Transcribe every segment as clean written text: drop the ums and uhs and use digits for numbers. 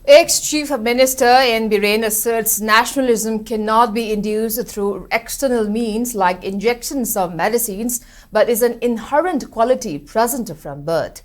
Ex-Chief Minister N. Biren asserts nationalism cannot be induced through external means like injections of medicines, but is an inherent quality present from birth.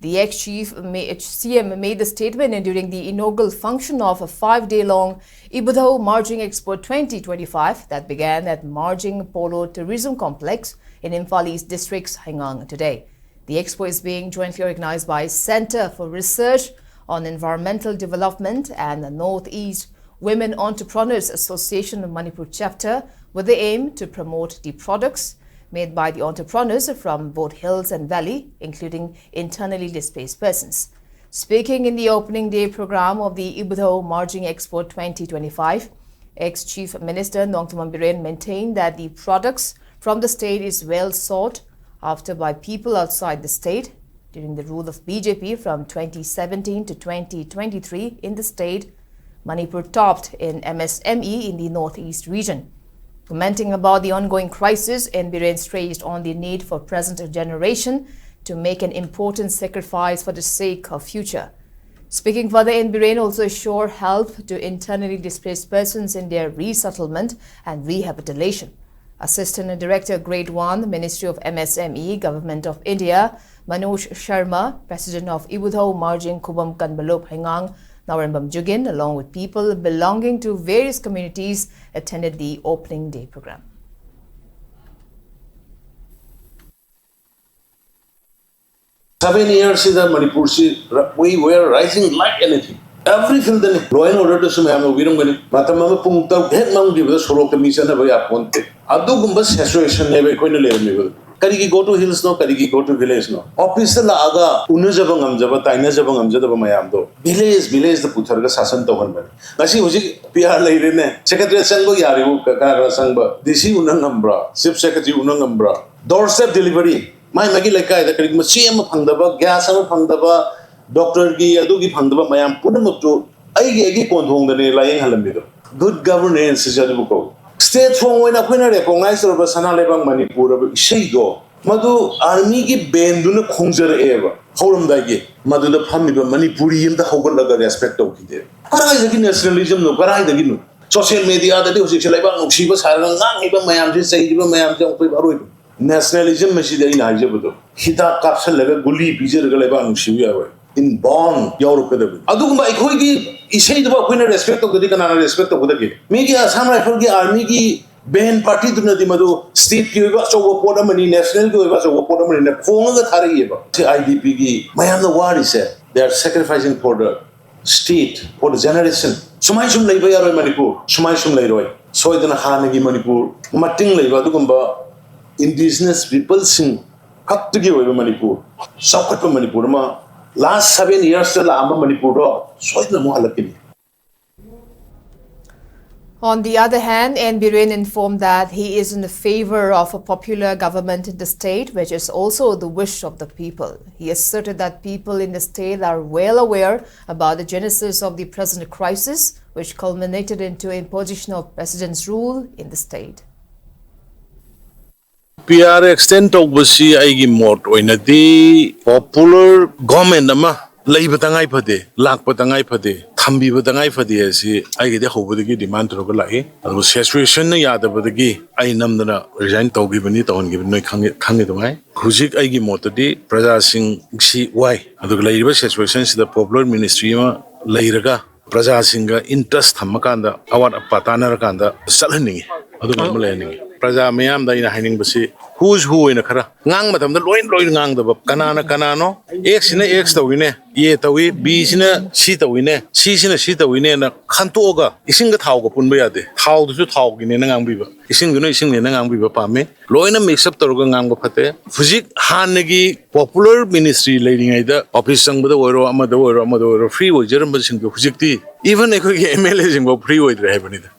The ex-chief CM made the statement during the inaugural function of a 5-day-long Ibudho Marching Expo 2025 that began at Marching Polo Tourism Complex in Imphal East District's Hangang today. The expo is being jointly organized by Center for Research on Environmental Development and the Northeast Women Entrepreneurs Association of Manipur chapter with the aim to promote the products made by the entrepreneurs from both hills and valley, including internally displaced persons. Speaking in the opening day program of the Ibudho Marching Expo 2025, ex-Chief Minister Nongthaman Biren maintained that the products from the state is well sought after by people outside the state. During the rule of BJP from 2017 to 2023 in the state, Manipur topped in MSME in the Northeast region. Commenting about the ongoing crisis, N. Biren stressed on the need for present generation to make an important sacrifice for the sake of future. Speaking further, N. Biren also assured help to internally displaced persons in their resettlement and rehabilitation. Assistant Director Grade 1, Ministry of MSME, Government of India, Manoj Sharma, President of Ibudho Marching Kubam Kanbalop Hangang, Nawarambam Jugin, along with people belonging to various communities, attended the opening day program. "7 years in Manipur, we were rising like anything. Every field, law and order to some we don't get Matamama Punta, head mount give us Soroka Mission of Yaponte. Adugumbas situation never going to live. Kariki go to hills no, Kariki go to village no. Officer la aga, Unajabangam Java, Tainajabangam Jadamayamdo. Village the Putarga Sasan Tohanman. Nasi Uji PR lady, Secretary Sango Yariu, Kakara Sangba, DC Unangambra, Sip Secretary Unangambra, doorstep delivery. My Magilaka, the Karimasiam of Handaba, gas of Handaba, Doctor Gi, Adugi Handaba, Mayam Punamutu, Agi Kontong the lying Halamido. Good governance is Jaduko. State from when a winner recognized of a Sanalebang Manipur, Shigo, Madu Army Benduna Konzer Eva, Horum Dagi, Madu the Pamiba Manipuri in the Hogalaga respect of it. Parai nationalism, no Parai the Ginu. Social media, the Dosicalaba, she was Haran, even Mayam, say, even Mayam, nationalism, Machida in Ajabudo. Hita capsule level, Guli, Pizer Galaban, Shivia. In Bonn, Europe. Adugma Ikogi is said about winner respect of the Dikan respect of the game. Maybe a samurai for the army, Ben party to Nadimado, state give us over Portamani, national give us over Portamani, in the Pong of the Tariba. IDPG, Mayam the war is said. They are sacrificing for the state, for the generation. Sumaishum Labor in Manipur, Sumaishum Leroy, Soy than a Hanagi Manipur, Mating Leva Dugumba, indigenous people sing, cut to give away Manipur, Sokat Manipurma. Last 7 years, the Lama Manipur, so it's the Mohalakini. On the other hand, N. Biren informed that he is in favor of a popular government in the state, which is also the wish of the people. He asserted that people in the state are well aware about the genesis of the present crisis, which culminated into imposition of president's rule in the state. PR extent of Busi Aigi Mort when the popular government ama Labor Tangai Pade, Lak Patangai Pade, Tambi Patangai Pade, as I get a hope with the demand to Rogalai. And was situation Yada Badagi, I Namdana resign to give it on given no Kangit. Huzik Aigi Motadi, Praja Sing Si why. And the labor situations the popular ministry Lairaga, Praja Singa interest Hamakanda, our Patana Kanda, Salani, Adu Praja Mayam Dina Haining Basi, who's who in a Kara, Nang Madam the Loin Ngang the Kanana Kanano, X in a X the winner, Yetawi, B's in a Sita winner, C's in a Sita winner, Kantoga, Ising the Tauga Punbayade, how to talk in Nangang Biba, Ising the Nation in Nangang Biba Pame, Loina makes up the Rogangang Pate, Fuzik Hanegi, popular ministry leading either, office sung with the word Amador, free with German Fuzikti, even a MLA in free with the heaven.